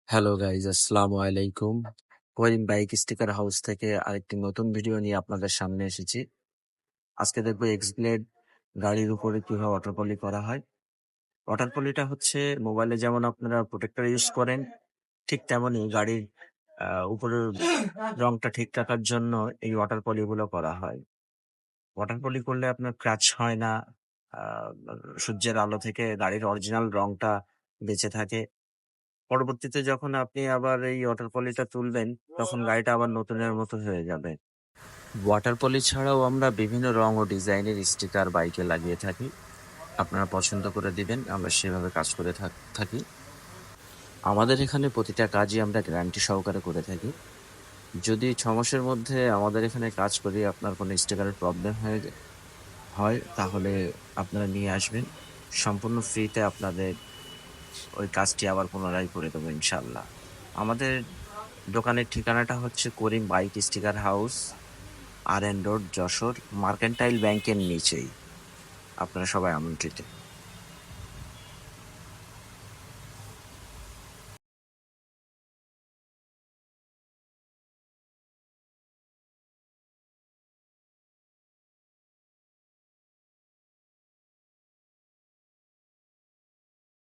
Hello guys, আসসালামু আলাইকুম। করিম bike sticker house থেকে আরেকটি নতুন ভিডিও নিয়ে আপনাদের সামনে এসেছি। আজকে দেখবো এক্সব্লেড গাড়ির উপরে কিভাবে ওয়াটার পলি করা হয়। ওয়াটার পলিটা হচ্ছে মোবাইলে যেমন আপনারা প্রোটেক্টর ইউজ করেন, ঠিক তেমনই গাড়ির উপরের রংটা ঠিক রাখার জন্য এই ওয়াটার পলিগুলো করা হয়। ওয়াটার পলি করলে আপনার ক্র্যাচ হয় না, আহ, সূর্যের আলো থেকে গাড়ির অরিজিনাল রংটা বেঁচে থাকে। পরবর্তীতে যখন আপনি আবার এই ওয়াটার পলিটা তুলবেন, তখন গাড়িটা আবার নতুনের মতো হয়ে যাবে। ওয়াটার পলি ছাড়াও আমরা বিভিন্ন রং ও ডিজাইনের স্টিকার বাইকে লাগিয়ে থাকি। আপনারা পছন্দ করে দিবেন, আমরা সেভাবে কাজ করে থাকি। আমাদের এখানে প্রতিটা কাজই আমরা গ্যারান্টি সহকারে করে থাকি। যদি 6 মাসের মধ্যে আমাদের এখানে কাজ করি আপনার কোনো স্টিকারের প্রবলেম হয়, তাহলে আপনারা নিয়ে আসবেন। সম্পূর্ণ ফ্রিতে আপনাদের ওই কাজটি আবার পুনরায় করে দেবো ইনশাল্লাহ। আমাদের দোকানের ঠিকানাটা হচ্ছে Karim bike sticker house, RN road, Jessore, mercantile ব্যাংকের নিচেই। আপনারা সবাই আমন্ত্রিত।